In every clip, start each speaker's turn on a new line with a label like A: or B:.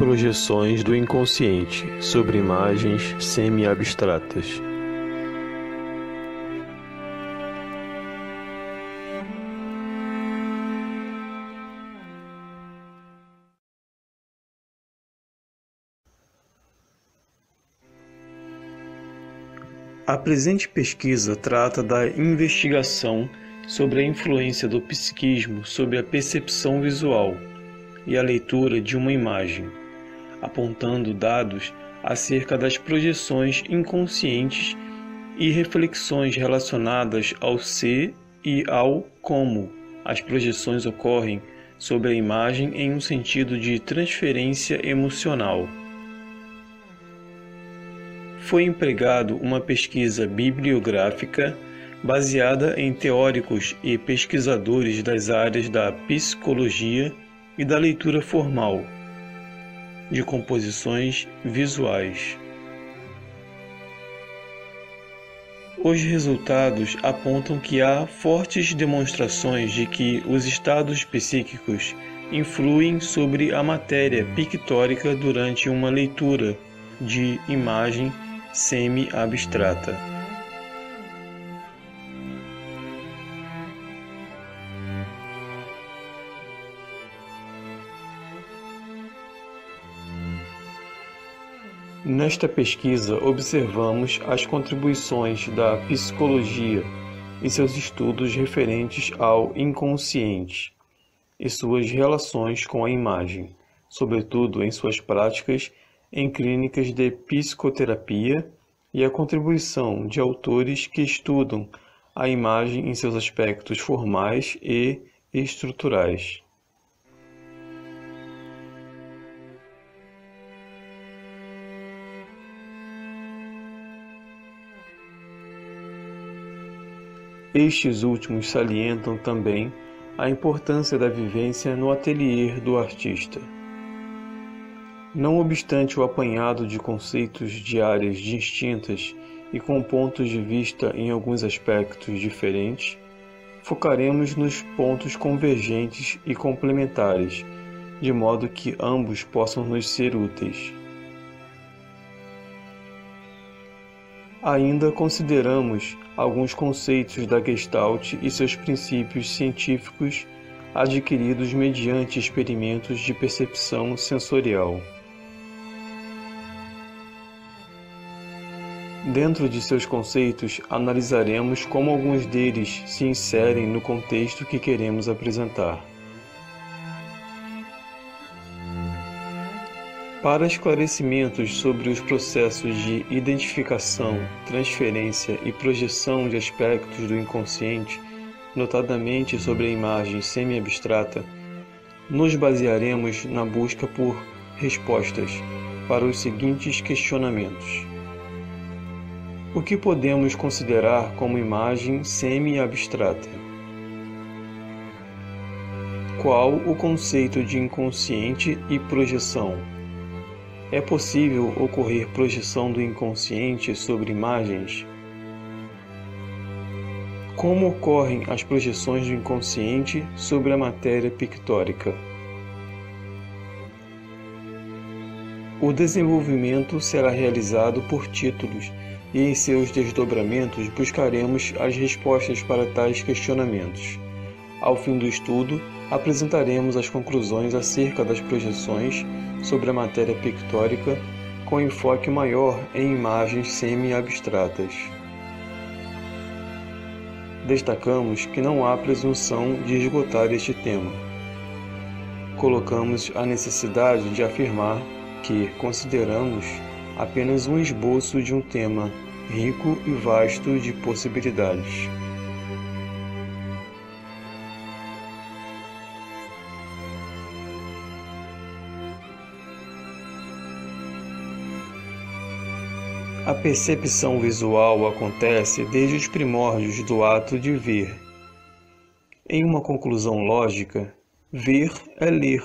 A: Projeções do inconsciente sobre imagens semi-abstratas. A presente pesquisa trata da investigação sobre a influência do psiquismo sobre a percepção visual e a leitura de uma imagem, apontando dados acerca das projeções inconscientes e reflexões relacionadas ao ser e ao como as projeções ocorrem sobre a imagem em um sentido de transferência emocional. Foi empregado uma pesquisa bibliográfica baseada em teóricos e pesquisadores das áreas da psicologia e da leitura formal, de composições visuais. Os resultados apontam que há fortes demonstrações de que os estados psíquicos influem sobre a matéria pictórica durante uma leitura de imagem semi-abstrata. Nesta pesquisa, observamos as contribuições da psicologia e seus estudos referentes ao inconsciente e suas relações com a imagem, sobretudo em suas práticas em clínicas de psicoterapia, e a contribuição de autores que estudam a imagem em seus aspectos formais e estruturais. Estes últimos salientam também a importância da vivência no ateliê do artista. Não obstante o apanhado de conceitos de áreas distintas e com pontos de vista em alguns aspectos diferentes, focaremos nos pontos convergentes e complementares, de modo que ambos possam nos ser úteis. Ainda consideramos alguns conceitos da Gestalt e seus princípios científicos adquiridos mediante experimentos de percepção sensorial. Dentro de seus conceitos, analisaremos como alguns deles se inserem no contexto que queremos apresentar. Para esclarecimentos sobre os processos de identificação, transferência e projeção de aspectos do inconsciente, notadamente sobre a imagem semi-abstrata, nos basearemos na busca por respostas para os seguintes questionamentos. O que podemos considerar como imagem semi-abstrata? Qual o conceito de inconsciente e projeção? É possível ocorrer projeção do inconsciente sobre imagens? Como ocorrem as projeções do inconsciente sobre a matéria pictórica? O desenvolvimento será realizado por títulos e em seus desdobramentos buscaremos as respostas para tais questionamentos. Ao fim do estudo, apresentaremos as conclusões acerca das projeções sobre a matéria pictórica com enfoque maior em imagens semi-abstratas. Destacamos que não há presunção de esgotar este tema. Colocamos a necessidade de afirmar que consideramos apenas um esboço de um tema rico e vasto de possibilidades. A percepção visual acontece desde os primórdios do ato de ver. Em uma conclusão lógica, ver é ler,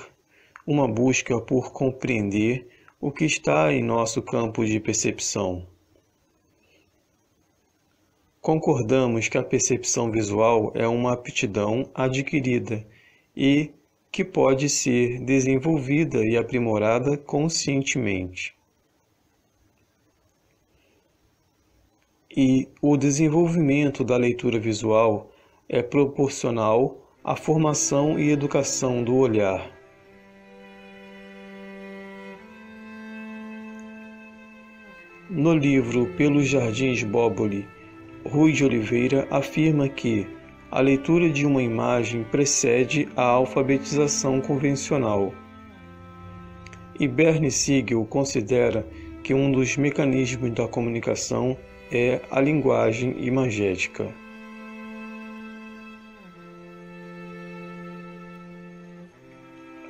A: uma busca por compreender o que está em nosso campo de percepção. Concordamos que a percepção visual é uma aptidão adquirida e que pode ser desenvolvida e aprimorada conscientemente. E o desenvolvimento da leitura visual é proporcional à formação e educação do olhar. No livro Pelos Jardins Bóboli, Rui de Oliveira afirma que a leitura de uma imagem precede a alfabetização convencional. E Bernie Siegel considera que um dos mecanismos da comunicação é a linguagem imagética.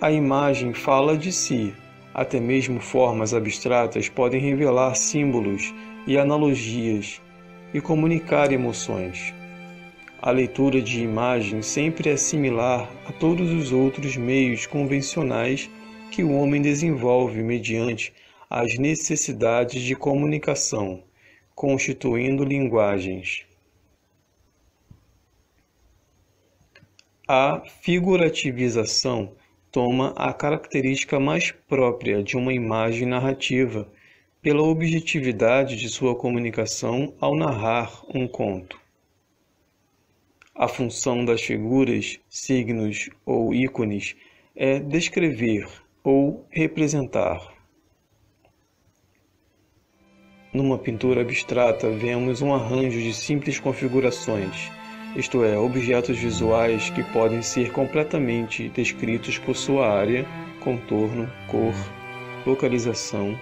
A: A imagem fala de si, até mesmo formas abstratas podem revelar símbolos e analogias e comunicar emoções. A leitura de imagem sempre é similar a todos os outros meios convencionais que o homem desenvolve mediante as necessidades de comunicação, constituindo linguagens. A figurativização toma a característica mais própria de uma imagem narrativa pela objetividade de sua comunicação ao narrar um conto. A função das figuras, signos ou ícones é descrever ou representar. Numa pintura abstrata, vemos um arranjo de simples configurações, isto é, objetos visuais que podem ser completamente descritos por sua área, contorno, cor, localização,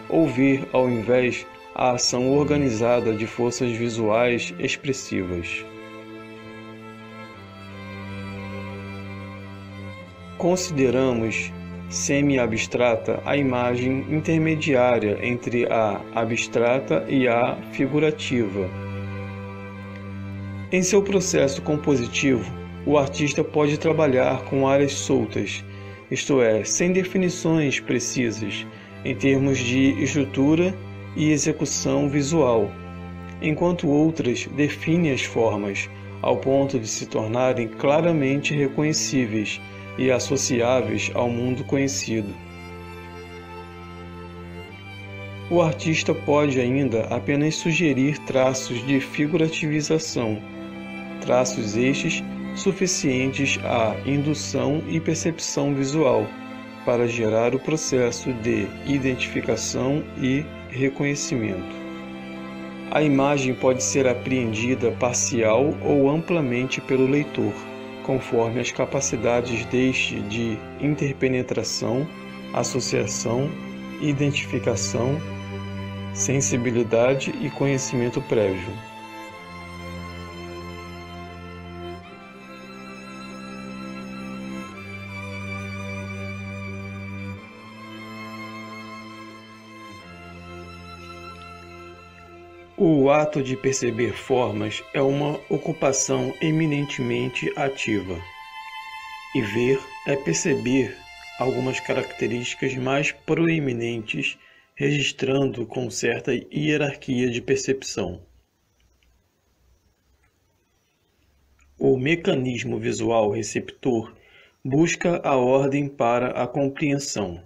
A: ou ver, ao invés, a ação organizada de forças visuais expressivas. Consideramos semi-abstrata a imagem intermediária entre a abstrata e a figurativa. Em seu processo compositivo, o artista pode trabalhar com áreas soltas, isto é, sem definições precisas, em termos de estrutura e execução visual, enquanto outras definem as formas, ao ponto de se tornarem claramente reconhecíveis e associáveis ao mundo conhecido. O artista pode ainda apenas sugerir traços de figurativização, traços estes suficientes à indução e percepção visual para gerar o processo de identificação e reconhecimento. A imagem pode ser apreendida parcial ou amplamente pelo leitor, conforme as capacidades deste de interpenetração, associação, identificação, sensibilidade e conhecimento prévio. O ato de perceber formas é uma ocupação eminentemente ativa. E ver é perceber algumas características mais proeminentes, registrando com certa hierarquia de percepção. O mecanismo visual receptor busca a ordem para a compreensão,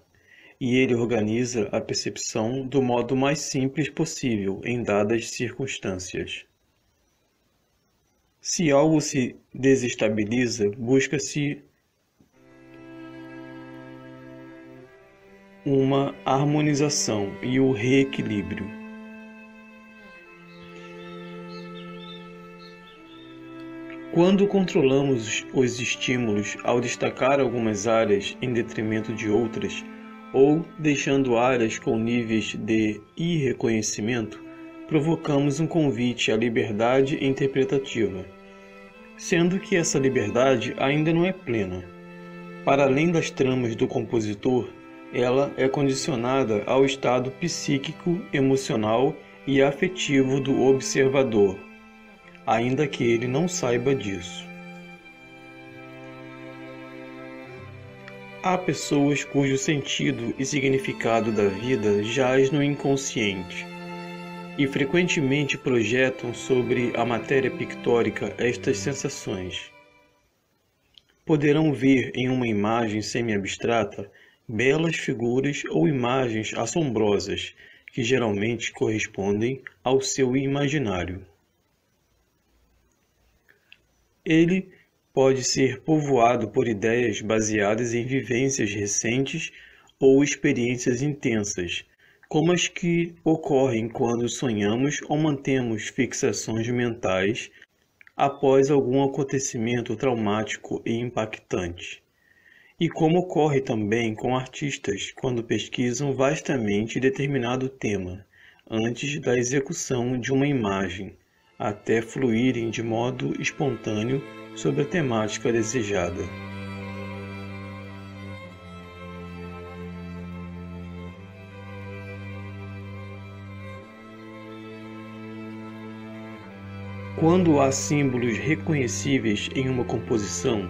A: e ele organiza a percepção do modo mais simples possível em dadas circunstâncias. Se algo se desestabiliza, busca-se uma harmonização e o reequilíbrio. Quando controlamos os estímulos ao destacar algumas áreas em detrimento de outras, ou deixando áreas com níveis de irreconhecimento, provocamos um convite à liberdade interpretativa, sendo que essa liberdade ainda não é plena. Para além das tramas do compositor, ela é condicionada ao estado psíquico, emocional e afetivo do observador, ainda que ele não saiba disso. Há pessoas cujo sentido e significado da vida jaz no inconsciente e frequentemente projetam sobre a matéria pictórica estas sensações. poderão ver em uma imagem semi-abstrata belas figuras ou imagens assombrosas, que geralmente correspondem ao seu imaginário. Ele pode ser povoado por ideias baseadas em vivências recentes ou experiências intensas, como as que ocorrem quando sonhamos ou mantemos fixações mentais após algum acontecimento traumático e impactante. E como ocorre também com artistas quando pesquisam vastamente determinado tema, antes da execução de uma imagem, até fluírem de modo espontâneo sobre a temática desejada. Quando há símbolos reconhecíveis em uma composição,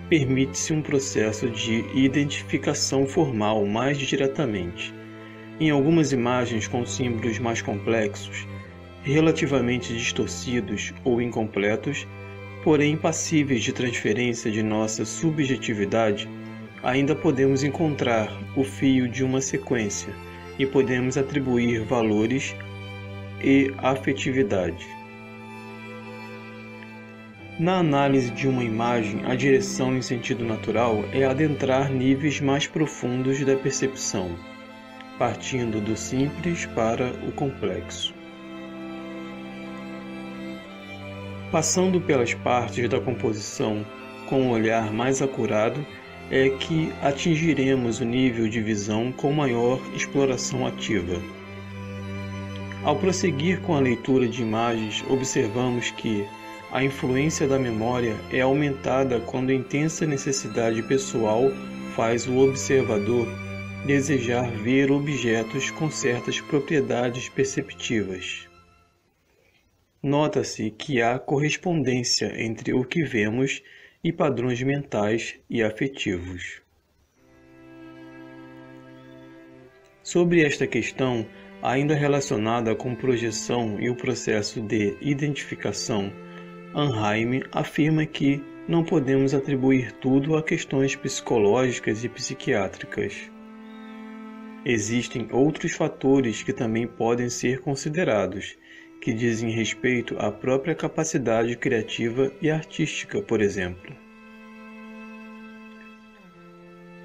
A: permite-se um processo de identificação formal mais diretamente. Em algumas imagens com símbolos mais complexos, relativamente distorcidos ou incompletos, porém passíveis de transferência de nossa subjetividade, ainda podemos encontrar o fio de uma sequência e podemos atribuir valores e afetividade. Na análise de uma imagem, a direção em sentido natural é adentrar níveis mais profundos da percepção, partindo do simples para o complexo. Passando pelas partes da composição com um olhar mais acurado, é que atingiremos o nível de visão com maior exploração ativa. Ao prosseguir com a leitura de imagens, observamos que a influência da memória é aumentada quando a intensa necessidade pessoal faz o observador desejar ver objetos com certas propriedades perceptivas. Nota-se que há correspondência entre o que vemos e padrões mentais e afetivos. Sobre esta questão, ainda relacionada com projeção e o processo de identificação, Anheim afirma que não podemos atribuir tudo a questões psicológicas e psiquiátricas. Existem outros fatores que também podem ser considerados, que dizem respeito à própria capacidade criativa e artística, por exemplo.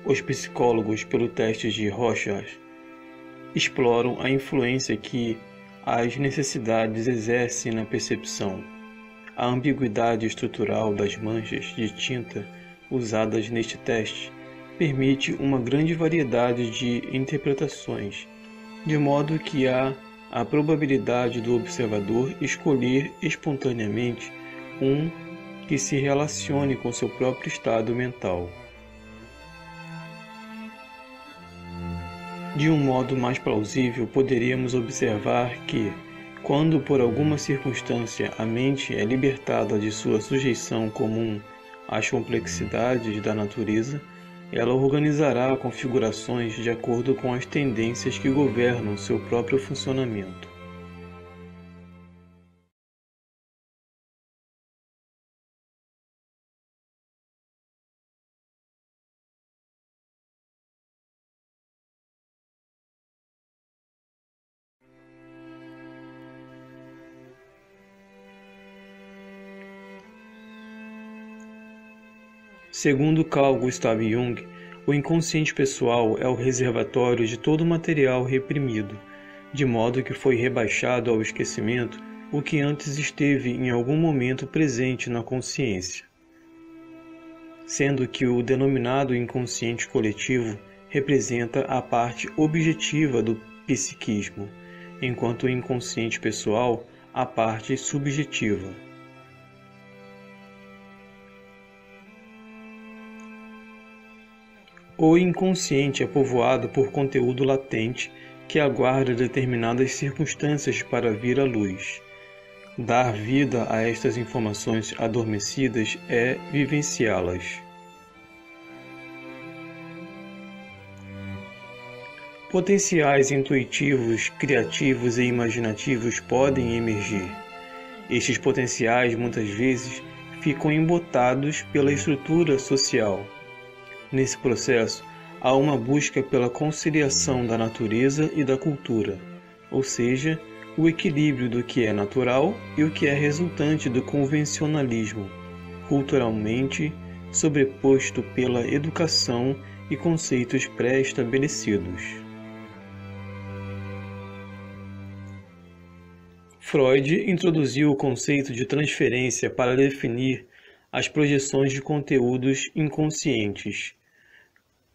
A: Os psicólogos, pelo teste de Rorschach, exploram a influência que as necessidades exercem na percepção. A ambiguidade estrutural das manchas de tinta usadas neste teste permite uma grande variedade de interpretações, de modo que há a probabilidade do observador escolher espontaneamente um que se relacione com seu próprio estado mental. De um modo mais plausível, poderíamos observar que, quando por alguma circunstância a mente é libertada de sua sujeição comum às complexidades da natureza, ela organizará configurações de acordo com as tendências que governam seu próprio funcionamento. Segundo Carl Gustav Jung, o inconsciente pessoal é o reservatório de todo o material reprimido, de modo que foi rebaixado ao esquecimento o que antes esteve em algum momento presente na consciência. Sendo que o denominado inconsciente coletivo representa a parte objetiva do psiquismo, enquanto o inconsciente pessoal a parte subjetiva. O inconsciente é povoado por conteúdo latente que aguarda determinadas circunstâncias para vir à luz. Dar vida a estas informações adormecidas é vivenciá-las. Potenciais intuitivos, criativos e imaginativos podem emergir. Estes potenciais muitas vezes ficam embotados pela estrutura social. Nesse processo, há uma busca pela conciliação da natureza e da cultura, ou seja, o equilíbrio do que é natural e o que é resultante do convencionalismo, culturalmente sobreposto pela educação e conceitos pré-estabelecidos. Freud introduziu o conceito de transferência para definir as projeções de conteúdos inconscientes.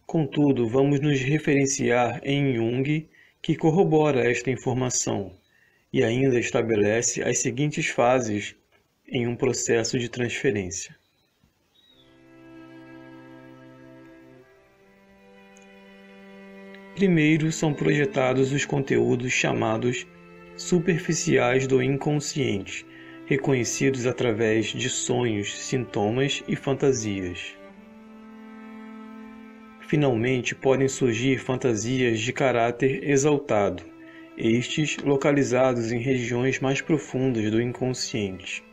A: Contudo, vamos nos referenciar em Jung, que corrobora esta informação e ainda estabelece as seguintes fases em um processo de transferência. Primeiro são projetados os conteúdos chamados superficiais do inconsciente, reconhecidos através de sonhos, sintomas e fantasias. Finalmente, podem surgir fantasias de caráter exaltado, estes localizados em regiões mais profundas do inconsciente.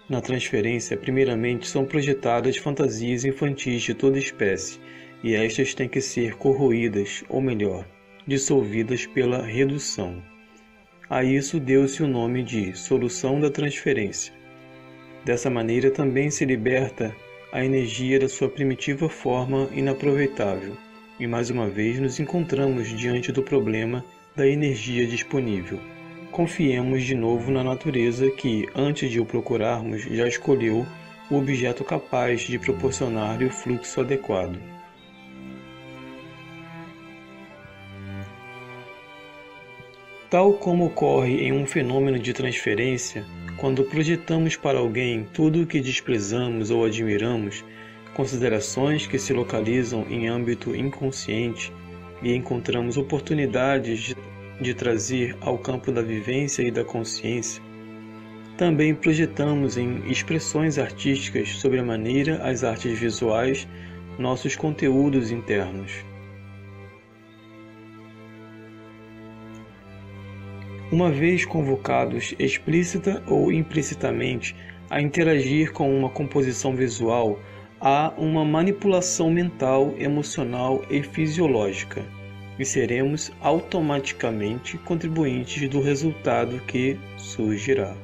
A: Na transferência, primeiramente são projetadas fantasias infantis de toda espécie, e estas têm que ser corroídas, ou melhor, dissolvidas pela redução. A isso deu-se o nome de solução da transferência. Dessa maneira também se liberta a energia da sua primitiva forma inaproveitável, e mais uma vez nos encontramos diante do problema da energia disponível. Confiemos de novo na natureza que, antes de o procurarmos, já escolheu o objeto capaz de proporcionar-lhe o fluxo adequado. Tal como ocorre em um fenômeno de transferência, quando projetamos para alguém tudo o que desprezamos ou admiramos, considerações que se localizam em âmbito inconsciente, e encontramos oportunidades de trazer ao campo da vivência e da consciência, também projetamos em expressões artísticas sobremaneira as artes visuais nossos conteúdos internos. Uma vez convocados explícita ou implicitamente a interagir com uma composição visual, há uma manipulação mental, emocional e fisiológica, e seremos automaticamente contribuintes do resultado que surgirá.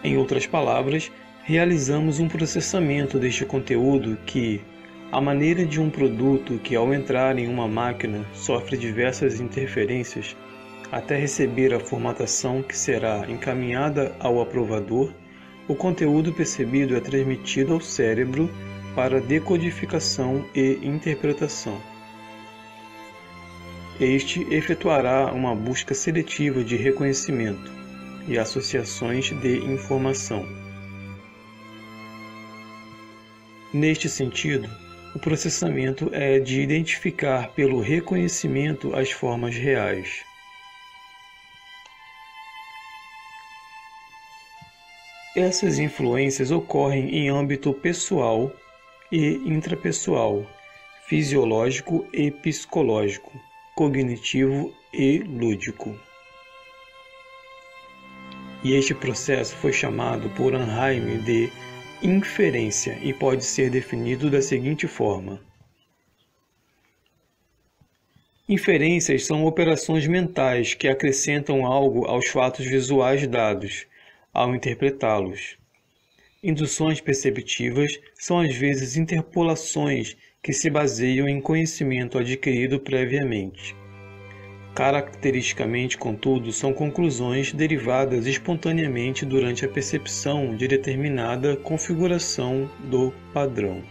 A: Em outras palavras, realizamos um processamento deste conteúdo que, à maneira de um produto que, ao entrar em uma máquina, sofre diversas interferências, até receber a formatação que será encaminhada ao aprovador, o conteúdo percebido é transmitido ao cérebro para decodificação e interpretação. Este efetuará uma busca seletiva de reconhecimento e associações de informação. Neste sentido, o processamento é de identificar pelo reconhecimento as formas reais. Essas influências ocorrem em âmbito pessoal e intrapessoal, fisiológico e psicológico, cognitivo e lúdico. E este processo foi chamado por Anaheim de inferência e pode ser definido da seguinte forma. Inferências são operações mentais que acrescentam algo aos fatos visuais dados, ao interpretá-los. Induções perceptivas são às vezes interpolações que se baseiam em conhecimento adquirido previamente. Caracteristicamente, contudo, são conclusões derivadas espontaneamente durante a percepção de determinada configuração do padrão.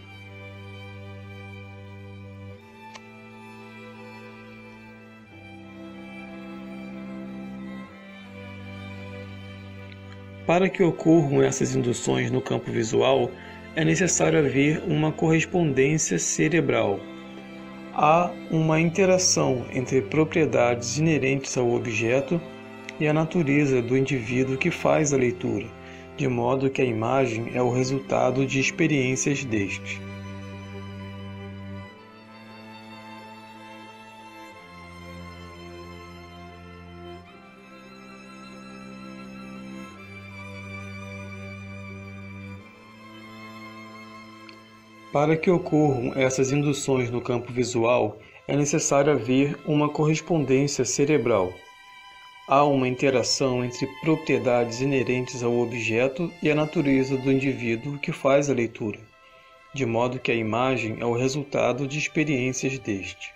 A: Para que ocorram essas induções no campo visual, é necessário haver uma correspondência cerebral. Há uma interação entre propriedades inerentes ao objeto e a natureza do indivíduo que faz a leitura, de modo que a imagem é o resultado de experiências deste. Para que ocorram essas induções no campo visual, é necessário haver uma correspondência cerebral. Há uma interação entre propriedades inerentes ao objeto e a natureza do indivíduo que faz a leitura, de modo que a imagem é o resultado de experiências deste.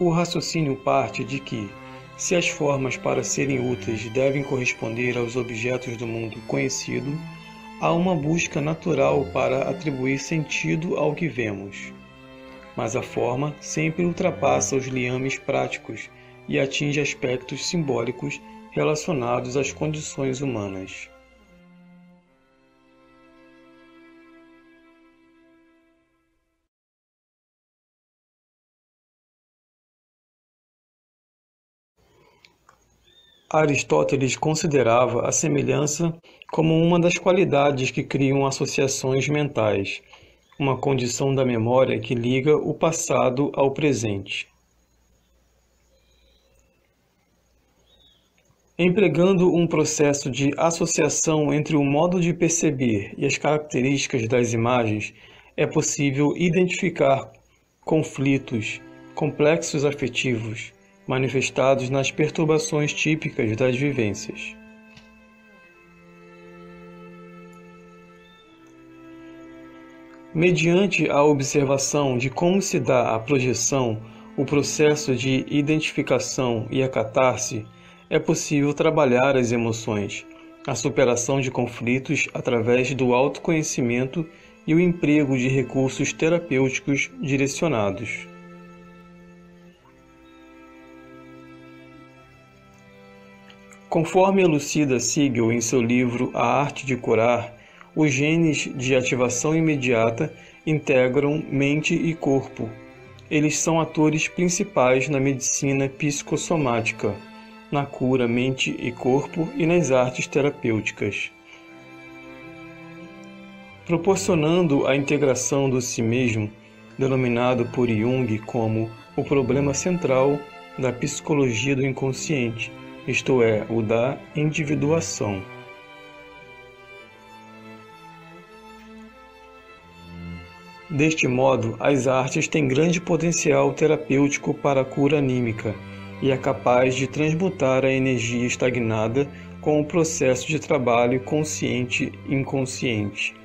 A: O raciocínio parte de que, se as formas para serem úteis devem corresponder aos objetos do mundo conhecido, há uma busca natural para atribuir sentido ao que vemos. Mas a forma sempre ultrapassa os liames práticos e atinge aspectos simbólicos relacionados às condições humanas. Aristóteles considerava a semelhança como uma das qualidades que criam associações mentais, uma condição da memória que liga o passado ao presente. Empregando um processo de associação entre o modo de perceber e as características das imagens, é possível identificar conflitos, complexos afetivos, manifestados nas perturbações típicas das vivências. Mediante a observação de como se dá a projeção, o processo de identificação e a catarse, é possível trabalhar as emoções, a superação de conflitos através do autoconhecimento e o emprego de recursos terapêuticos direcionados. Conforme elucida Siegel em seu livro A Arte de Curar, os genes de ativação imediata integram mente e corpo. Eles são atores principais na medicina psicossomática, na cura mente e corpo e nas artes terapêuticas. Proporcionando a integração do si mesmo, denominado por Jung como o problema central da psicologia do inconsciente, isto é, o da individuação. Deste modo, as artes têm grande potencial terapêutico para a cura anímica e é capaz de transmutar a energia estagnada com o processo de trabalho consciente-inconsciente.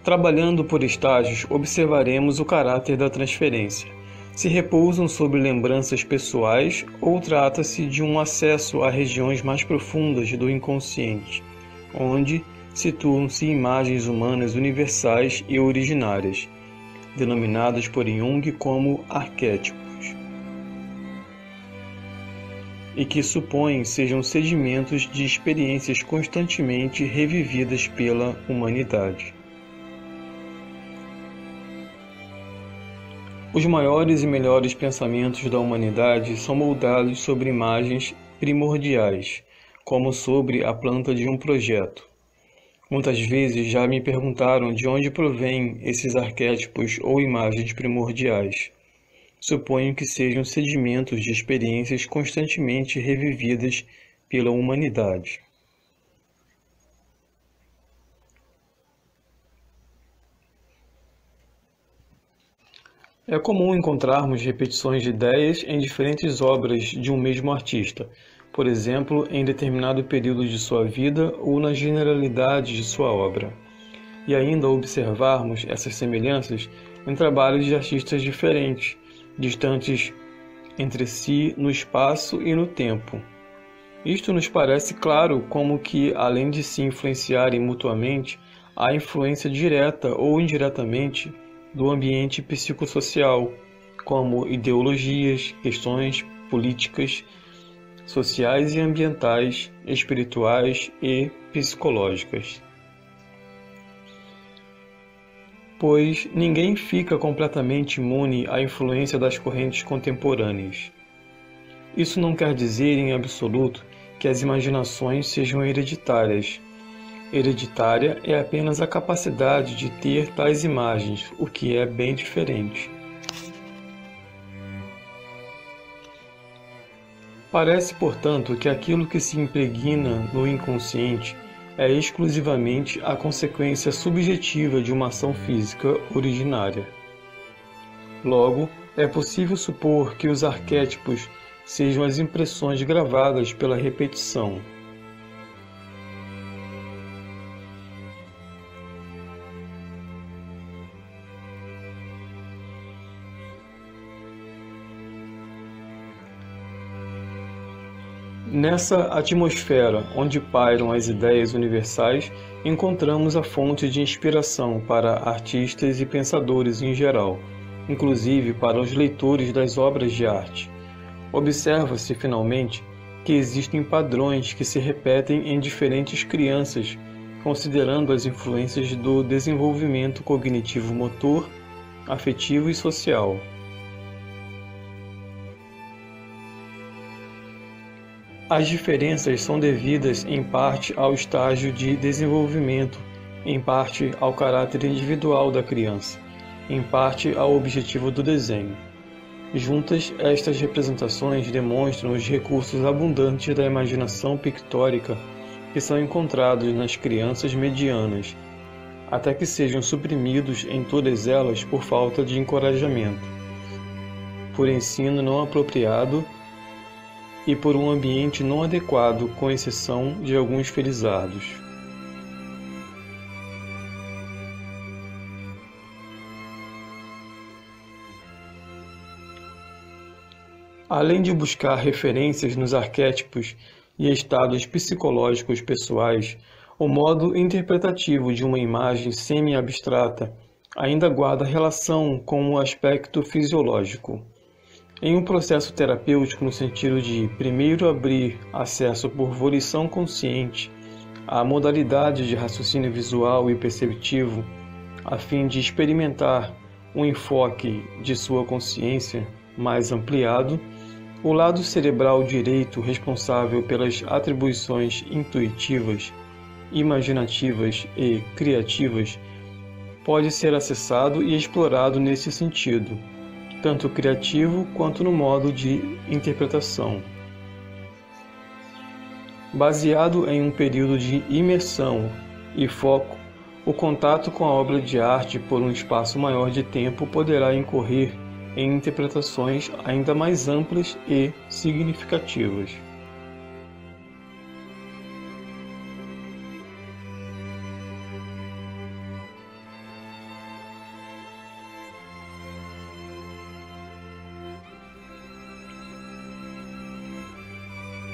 A: Trabalhando por estágios, observaremos o caráter da transferência. Se repousam sobre lembranças pessoais ou trata-se de um acesso a regiões mais profundas do inconsciente, onde situam-se imagens humanas universais e originárias, denominadas por Jung como arquétipos, e que supõem sejam sedimentos de experiências constantemente revividas pela humanidade. Os maiores e melhores pensamentos da humanidade são moldados sobre imagens primordiais, como sobre a planta de um projeto. Muitas vezes já me perguntaram de onde provêm esses arquétipos ou imagens primordiais. Suponho que sejam sedimentos de experiências constantemente revividas pela humanidade. É comum encontrarmos repetições de ideias em diferentes obras de um mesmo artista, por exemplo, em determinado período de sua vida ou na generalidade de sua obra, e ainda observarmos essas semelhanças em trabalhos de artistas diferentes, distantes entre si no espaço e no tempo. Isto nos parece claro como que, além de se influenciarem mutuamente, há influência direta ou indiretamente do ambiente psicossocial, como ideologias, questões políticas, sociais e ambientais, espirituais e psicológicas. Pois ninguém fica completamente imune à influência das correntes contemporâneas. Isso não quer dizer em absoluto que as imaginações sejam hereditárias. Hereditária é apenas a capacidade de ter tais imagens, o que é bem diferente. Parece, portanto, que aquilo que se impregna no inconsciente é exclusivamente a consequência subjetiva de uma ação física originária. Logo, é possível supor que os arquétipos sejam as impressões gravadas pela repetição. Nessa atmosfera onde pairam as ideias universais, encontramos a fonte de inspiração para artistas e pensadores em geral, inclusive para os leitores das obras de arte. Observa-se, finalmente, que existem padrões que se repetem em diferentes crianças, considerando as influências do desenvolvimento cognitivo-motor, afetivo e social. As diferenças são devidas em parte ao estágio de desenvolvimento, em parte ao caráter individual da criança, em parte ao objetivo do desenho. Juntas, estas representações demonstram os recursos abundantes da imaginação pictórica que são encontrados nas crianças medianas, até que sejam suprimidos em todas elas por falta de encorajamento, por ensino não apropriado e por um ambiente não adequado, com exceção de alguns felizardos. Além de buscar referências nos arquétipos e estados psicológicos pessoais, o modo interpretativo de uma imagem semi-abstrata ainda guarda relação com o aspecto fisiológico. Em um processo terapêutico no sentido de primeiro abrir acesso por volição consciente à modalidade de raciocínio visual e perceptivo, a fim de experimentar um enfoque de sua consciência mais ampliado, o lado cerebral direito responsável pelas atribuições intuitivas, imaginativas e criativas pode ser acessado e explorado nesse sentido, tanto criativo quanto no modo de interpretação. Baseado em um período de imersão e foco, o contato com a obra de arte por um espaço maior de tempo poderá incorrer em interpretações ainda mais amplas e significativas.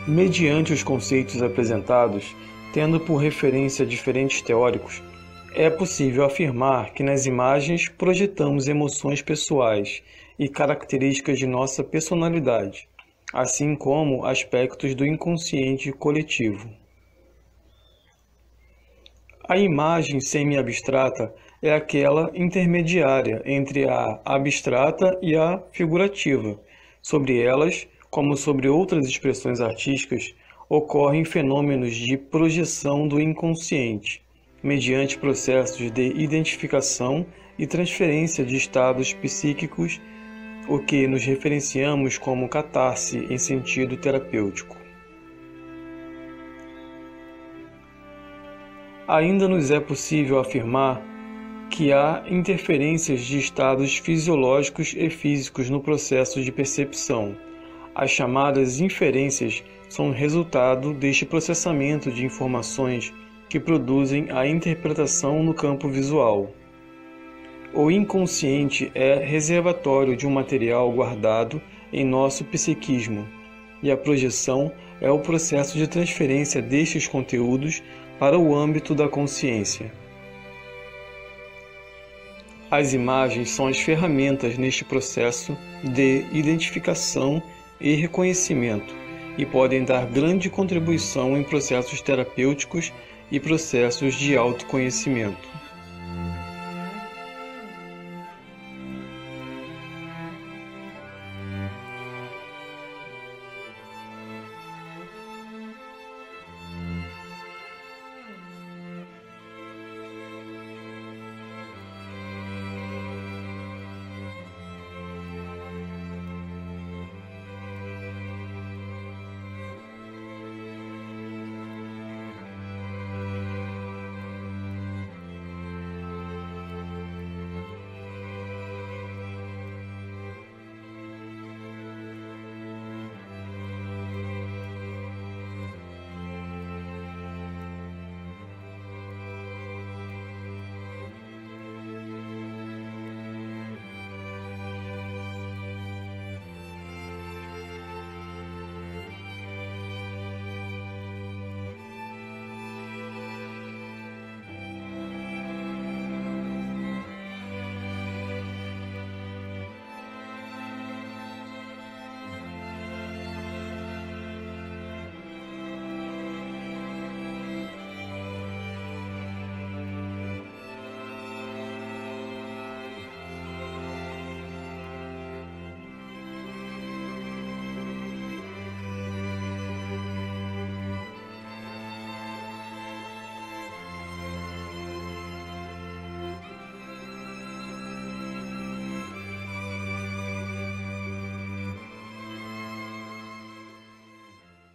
A: Mediante os conceitos apresentados, tendo por referência diferentes teóricos, é possível afirmar que nas imagens projetamos emoções pessoais e características de nossa personalidade, assim como aspectos do inconsciente coletivo. A imagem semi-abstrata é aquela intermediária entre a abstrata e a figurativa. Sobre elas, como sobre outras expressões artísticas, ocorrem fenômenos de projeção do inconsciente, mediante processos de identificação e transferência de estados psíquicos, o que nos referenciamos como catarse em sentido terapêutico. Ainda nos é possível afirmar que há interferências de estados fisiológicos e físicos no processo de percepção. As chamadas inferências são resultado deste processamento de informações que produzem a interpretação no campo visual. O inconsciente é reservatório de um material guardado em nosso psiquismo, e a projeção é o processo de transferência destes conteúdos para o âmbito da consciência. As imagens são as ferramentas neste processo de identificação e reconhecimento e podem dar grande contribuição em processos terapêuticos e processos de autoconhecimento.